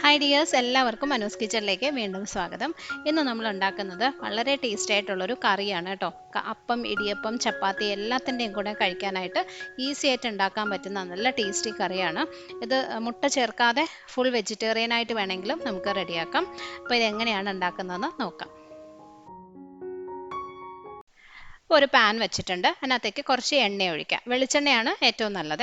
Hi dears, എല്ലാവർക്കും അനൂസ് കിച്ചണിലേക്ക് വീണ്ടും സ്വാഗതം. ഇന്ന് നമ്മൾ ഉണ്ടാക്കുന്നത് വളരെ ടേസ്റ്റി ആയിട്ടുള്ളൊരു കറിയാണ് കേട്ടോ. അപ്പം, ഇടിയപ്പം, ചപ്പാത്തി എല്ലാത്തിൻ്റെയും കൂടെ കഴിക്കാനായിട്ട് ഈസി ആയിട്ട് ഉണ്ടാക്കാൻ പറ്റുന്ന നല്ല ടേസ്റ്റി കറിയാണ് ഇത്. മുട്ട ചേർക്കാതെ ഫുൾ വെജിറ്റേറിയൻ ആയിട്ട് വേണമെങ്കിലും നമുക്ക് റെഡിയാക്കാം. അപ്പോൾ ഇതെങ്ങനെയാണ് ഉണ്ടാക്കുന്നതെന്ന് നോക്കാം. ഒരു പാൻ വെച്ചിട്ടുണ്ട്. അതിനകത്തേക്ക് കുറച്ച് എണ്ണ ഒഴിക്കാം. വെളിച്ചെണ്ണയാണ് ഏറ്റവും നല്ലത്.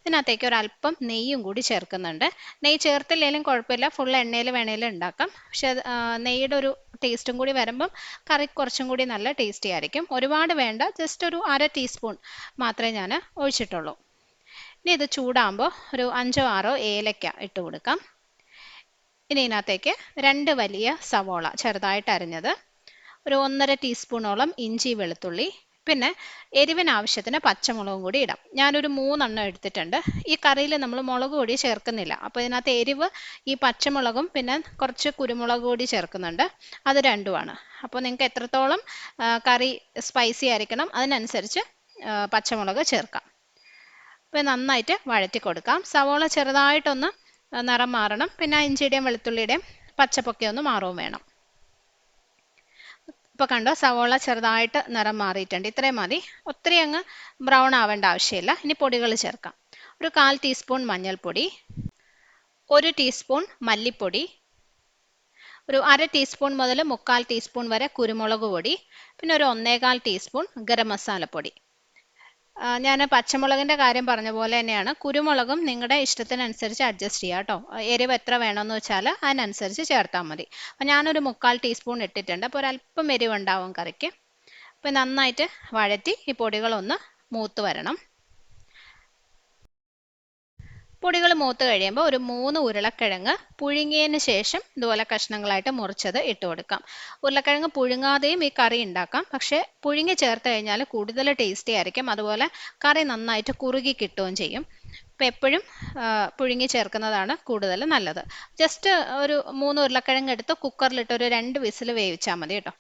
ഇതിനകത്തേക്ക് ഒരല്പം നെയ്യും കൂടി ചേർക്കുന്നുണ്ട്. നെയ്യ് ചേർത്തില്ലെങ്കിലും കുഴപ്പമില്ല, ഫുൾ എണ്ണയിൽ വേണേലും ഉണ്ടാക്കാം. പക്ഷെ നെയ്യുടെ ഒരു ടേസ്റ്റും കൂടി വരുമ്പം കറി കുറച്ചും കൂടി നല്ല ടേസ്റ്റി ആയിരിക്കും. ഒരുപാട് വേണ്ട, ജസ്റ്റ് ഒരു 1/2 ടീസ്പൂൺ മാത്രമേ ഞാൻ ഒഴിച്ചിട്ടുള്ളൂ. ഇനി ഇത് ചൂടാകുമ്പോൾ ഒരു 5-6 ഏലക്ക ഇട്ട് കൊടുക്കാം. ഇനി ഇതിനകത്തേക്ക് 2 വലിയ സവോള ചെറുതായിട്ട് അരിഞ്ഞത്, ഒരു 1/2 ടീസ്പൂണോളം ഇഞ്ചി വെളുത്തുള്ളി, പിന്നെ എരിവിന് ആവശ്യത്തിന് പച്ചമുളകും കൂടി ഇടാം. ഞാനൊരു 3 എണ്ണം എടുത്തിട്ടുണ്ട്. ഈ കറിയിൽ നമ്മൾ മുളക് പൊടി ചേർക്കുന്നില്ല, അപ്പോൾ ഇതിനകത്ത് എരിവ് ഈ പച്ചമുളകും പിന്നെ കുറച്ച് കുരുമുളക് പൊടി ചേർക്കുന്നുണ്ട്. അത് രണ്ടുമാണ്. അപ്പോൾ നിങ്ങൾക്ക് എത്രത്തോളം കറി സ്പൈസി ആയിരിക്കണം അതിനനുസരിച്ച് പച്ചമുളക് ചേർക്കാം. അപ്പോൾ നന്നായിട്ട് വഴറ്റി കൊടുക്കാം. സവോള ചെറുതായിട്ടൊന്ന് നിറം മാറണം. പിന്നെ ഇഞ്ചിയുടെയും വെളുത്തുള്ളിയുടെയും പച്ചപ്പൊക്കെ ഒന്ന് മാറുകയും വേണം. ഇപ്പോൾ കണ്ടോ, സവോള ചെറുതായിട്ട് നിറം മാറിയിട്ടുണ്ട്. ഇത്രയും മതി, ഒത്തിരി അങ്ങ് ബ്രൗൺ ആവേണ്ട ആവശ്യമില്ല. ഇനി പൊടികൾ ചേർക്കാം. ഒരു 1/4 ടീസ്പൂൺ മഞ്ഞൾപ്പൊടി, 1 ടീസ്പൂൺ മല്ലിപ്പൊടി, ഒരു 1/2 ടീസ്പൂൺ മുതൽ 3/4 ടീസ്പൂൺ വരെ കുരുമുളക് പൊടി, പിന്നെ ഒരു 1/4 ടീസ്പൂൺ ഗരം മസാലപ്പൊടി. ഞാൻ പച്ചമുളകിൻ്റെ കാര്യം പറഞ്ഞ പോലെ തന്നെയാണ് കുരുമുളകും നിങ്ങളുടെ ഇഷ്ടത്തിനനുസരിച്ച് അഡ്ജസ്റ്റ് ചെയ്യുക കേട്ടോ. എരിവ് എത്ര വേണമെന്ന് വെച്ചാൽ അതിനനുസരിച്ച് ചേർത്താൽ മതി. അപ്പോൾ ഞാനൊരു 3/4 ടീസ്പൂൺ ഇട്ടിട്ടുണ്ട്. അപ്പോൾ ഒരല്പം എരിവുണ്ടാവും കറിക്ക്. അപ്പോൾ നന്നായിട്ട് വഴറ്റി ഈ പൊടികളൊന്ന് മൂത്ത് വരണം. പൊടികൾ മൂത്ത് കഴിയുമ്പോൾ ഒരു 3 ഉരുളക്കിഴങ്ങ് പുഴുങ്ങിയതിന് ശേഷം ഇതുപോലെ കഷ്ണങ്ങളായിട്ട് മുറിച്ചത് ഇട്ട് കൊടുക്കാം. ഉരുളക്കിഴങ്ങ് പുഴുങ്ങാതെയും ഈ കറി ഉണ്ടാക്കാം, പക്ഷേ പുഴുങ്ങി ചേർത്ത് കഴിഞ്ഞാൽ കൂടുതൽ ടേസ്റ്റി ആയിരിക്കും. അതുപോലെ കറി നന്നായിട്ട് കുറുകി കിട്ടുകയും ചെയ്യും. അപ്പോൾ എപ്പോഴും പുഴുങ്ങി ചേർക്കുന്നതാണ് കൂടുതൽ നല്ലത്. ജസ്റ്റ് ഒരു 3 ഉരുളക്കിഴങ്ങ് എടുത്ത് കുക്കറിലിട്ട് ഒരു 2 വിസിൽ വേവിച്ചാൽ മതി കേട്ടോ.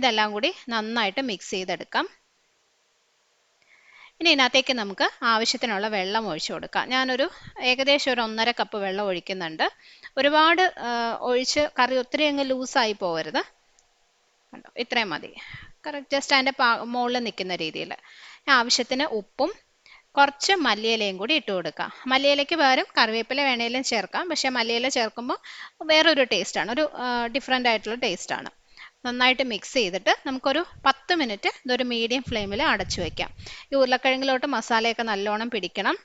ഇതെല്ലാം കൂടി നന്നായിട്ട് മിക്സ് ചെയ്തെടുക്കാം. ഇനി ഇതിനകത്തേക്ക് നമുക്ക് ആവശ്യത്തിനുള്ള വെള്ളം ഒഴിച്ചു കൊടുക്കാം. ഞാനൊരു ഏകദേശം ഒരു 1.5 കപ്പ് വെള്ളം ഒഴിക്കുന്നുണ്ട്. ഒരുപാട് ഒഴിച്ച് കറി ഒത്തിരി അങ്ങ് ലൂസായി പോകരുത്. കണ്ടോ, ഇത്രയും മതി. കറക്റ്റ് ജസ്റ്റ് അതിൻ്റെ മുകളിൽ നിൽക്കുന്ന രീതിയിൽ. ആവശ്യത്തിന് ഉപ്പും കുറച്ച് മല്ലിയിലയും കൂടി ഇട്ട് കൊടുക്കുക. മല്ലിയിലയ്ക്ക് പകരം കറിവേപ്പില വേണേലും ചേർക്കാം, പക്ഷേ മല്ലിയില ചേർക്കുമ്പോൾ വേറൊരു ടേസ്റ്റാണ്, ഒരു ഡിഫറെൻ്റ് ആയിട്ടുള്ള ടേസ്റ്റാണ്. നന്നായിട്ട് മിക്സ് ചെയ്തിട്ട് നമുക്കൊരു 10 മിനിറ്റ് ഇതൊരു മീഡിയം ഫ്ലെയിമിൽ അടച്ചു വയ്ക്കാം. ഈ ഉരുളക്കിഴങ്ങിലോട്ട് മസാലയൊക്കെ നല്ലോണം പിടിക്കണം.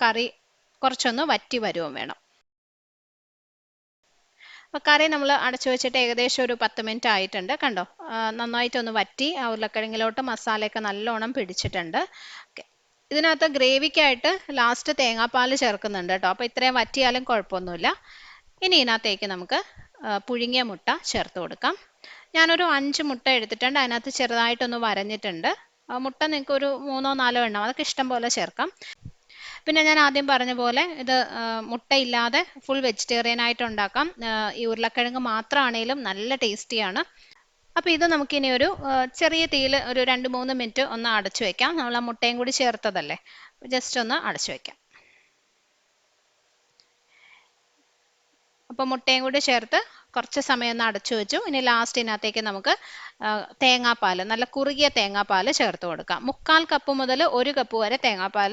കറി കുറച്ചൊന്ന് വറ്റി വരുകയും വേണം. അപ്പോൾ കറി നമ്മൾ അടച്ചു വെച്ചിട്ട് ഏകദേശം ഒരു 10 മിനിറ്റ് ആയിട്ടുണ്ട്. കണ്ടോ, നന്നായിട്ടൊന്ന് വറ്റി ആ ഉരുളക്കിഴങ്ങിലോട്ട് മസാലയൊക്കെ നല്ലോണം പിടിച്ചിട്ടുണ്ട്. ഇതിനകത്ത് ഗ്രേവിക്കായിട്ട് ലാസ്റ്റ് തേങ്ങാപ്പാൽ ചേർക്കുന്നുണ്ട് കേട്ടോ. അപ്പോൾ ഇത്രയും വറ്റിയാലും കുഴപ്പമൊന്നുമില്ല. ഇനി ഇതിനകത്തേക്ക് നമുക്ക് പുഴുങ്ങിയ മുട്ട ചേർത്ത് കൊടുക്കാം. ഞാനൊരു 5 മുട്ട എടുത്തിട്ടുണ്ട്. അതിനകത്ത് ചെറുതായിട്ടൊന്ന് വരഞ്ഞിട്ടുണ്ട്. മുട്ട നിങ്ങൾക്ക് ഒരു 3-4 എണ്ണം അതൊക്കെ ഇഷ്ടം പോലെ ചേർക്കാം. പിന്നെ ഞാൻ ആദ്യം പറഞ്ഞ പോലെ ഇത് മുട്ടയില്ലാതെ ഫുൾ വെജിറ്റേറിയൻ ആയിട്ട് ഉണ്ടാക്കാം. ഈ ഉരുളക്കിഴങ്ങ് മാത്രമാണേലും നല്ല ടേസ്റ്റിയാണ്. അപ്പോൾ ഇത് നമുക്കിനി ഒരു ചെറിയ തീയിൽ ഒരു 2-3 മിനിറ്റ് ഒന്ന് അടച്ചു വയ്ക്കാം. നമ്മൾ ആ മുട്ടയും കൂടി ചേർത്തതല്ലേ, ജസ്റ്റ് ഒന്ന് അടച്ചു വയ്ക്കാം. അപ്പോൾ മുട്ടയും കൂടി ചേർത്ത് കുറച്ച് സമയം ഒന്ന് അടച്ചു വെച്ചു. ഇനി ലാസ്റ്റ് ഇതിനകത്തേക്ക് നമുക്ക് തേങ്ങാപ്പാൽ, നല്ല കുറുകിയ തേങ്ങാപ്പാൽ ചേർത്ത് കൊടുക്കാം. 3/4 കപ്പ് മുതൽ 1 കപ്പ് വരെ തേങ്ങാപ്പാൽ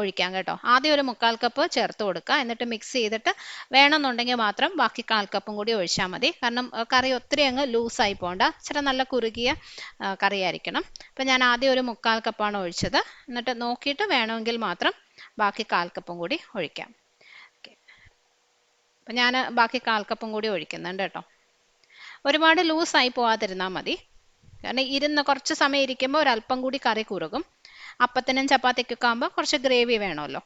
ഒഴിക്കാം കേട്ടോ. ആദ്യം ഒരു 3/4 കപ്പ് ചേർത്ത് കൊടുക്കുക. എന്നിട്ട് മിക്സ് ചെയ്തിട്ട് വേണമെന്നുണ്ടെങ്കിൽ മാത്രം ബാക്കി 1/4 കപ്പും കൂടി ഒഴിച്ചാൽ മതി. കാരണം കറി ഒത്തിരി അങ്ങ് ലൂസായി പോകണ്ട, ഇച്ചിരി നല്ല കുറുകിയ കറിയായിരിക്കണം. അപ്പം ഞാൻ ആദ്യം ഒരു 3/4 കപ്പാണ് ഒഴിച്ചത്. എന്നിട്ട് നോക്കിയിട്ട് വേണമെങ്കിൽ മാത്രം ബാക്കി 1/4 കപ്പും കൂടി ഒഴിക്കാം. അപ്പം ഞാൻ ബാക്കി 1/4 കപ്പും കൂടി ഒഴിക്കുന്നുണ്ട് കേട്ടോ. ഒരുപാട് ലൂസായി പോകാതിരുന്നാൽ മതി. കാരണം കുറച്ച് സമയം ഇരിക്കുമ്പോൾ ഒരല്പം കൂടി കറി കുറുകും. അപ്പത്തിനും ചപ്പാത്തിക്കൊക്കെ ആകുമ്പോൾ കുറച്ച് ഗ്രേവി വേണമല്ലോ.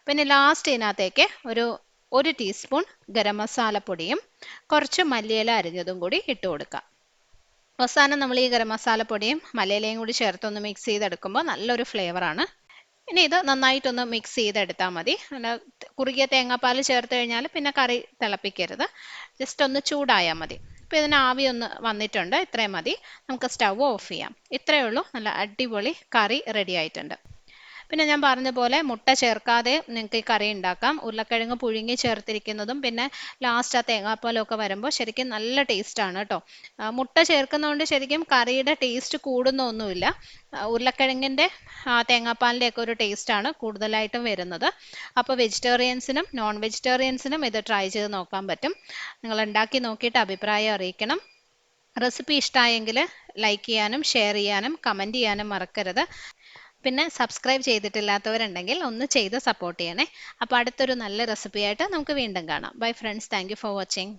പിന്നെ ലാസ്റ്റ് ഇതിനകത്തേക്ക് ഒരു ടീസ്പൂൺ ഗരം മസാലപ്പൊടിയും കുറച്ച് മല്ലിയില അരിഞ്ഞതും കൂടി ഇട്ട് കൊടുക്കുക. അവസാനം നമ്മൾ ഈ ഗരം മസാലപ്പൊടിയും മല്ലിയിലയും കൂടി ചേർത്തൊന്ന് മിക്സ് ചെയ്തെടുക്കുമ്പോൾ നല്ലൊരു ഫ്ലേവറാണ്. ഇനി ഇത് നന്നായിട്ടൊന്ന് മിക്സ് ചെയ്തെടുത്താൽ മതി. കുറുകിയ തേങ്ങാപ്പാൽ ചേർത്ത് കഴിഞ്ഞാൽ പിന്നെ കറി തിളപ്പിക്കരുത്, ജസ്റ്റ് ഒന്ന് ചൂടായാൽ മതി. ഇപ്പോൾ ഇതിന് ആവി ഒന്ന് വന്നിട്ടുണ്ട്, ഇത്രയും മതി. നമുക്ക് സ്റ്റവ് ഓഫ് ചെയ്യാം. ഇത്രയേ ഉള്ളൂ, നല്ല അടിപൊളി കറി റെഡി ആയിട്ടുണ്ട്. പിന്നെ ഞാൻ പറഞ്ഞ പോലെ മുട്ട ചേർക്കാതെ നിങ്ങൾക്ക് ഈ കറി ഉണ്ടാക്കാം. ഉരുളക്കിഴങ്ങ് പുഴുങ്ങി ചേർത്തിരിക്കുന്നതും പിന്നെ ലാസ്റ്റ് ആ തേങ്ങാപ്പാലൊക്കെ വരുമ്പോൾ ശരിക്കും നല്ല ടേസ്റ്റാണ് കേട്ടോ. മുട്ട ചേർക്കുന്നതുകൊണ്ട് ശരിക്കും കറിയുടെ ടേസ്റ്റ് കൂടുന്നൊന്നുമില്ല. ഉരുളക്കിഴങ്ങിൻ്റെ തേങ്ങാപ്പാലിൻ്റെ ഒക്കെ ഒരു ടേസ്റ്റാണ് കൂടുതലായിട്ടും വരുന്നത്. അപ്പോൾ വെജിറ്റേറിയൻസിനും നോൺ വെജിറ്റേറിയൻസിനും ഇത് ട്രൈ ചെയ്ത് നോക്കാൻ പറ്റും. നിങ്ങൾ ഉണ്ടാക്കി നോക്കിയിട്ട് അഭിപ്രായം അറിയിക്കണം. റെസിപ്പി ഇഷ്ടമായെങ്കിൽ ലൈക്ക് ചെയ്യാനും ഷെയർ ചെയ്യാനും കമൻറ്റ് ചെയ്യാനും മറക്കരുത്. പിന്നെ സബ്സ്ക്രൈബ് ചെയ്തിട്ടില്ലാത്തവരുണ്ടെങ്കിൽ ഒന്ന് ചെയ്ത് സപ്പോർട്ട് ചെയ്യണേ. അപ്പോൾ അടുത്തൊരു നല്ല റെസിപ്പിയായിട്ട് നമുക്ക് വീണ്ടും കാണാം. Bye friends, thank you for watching.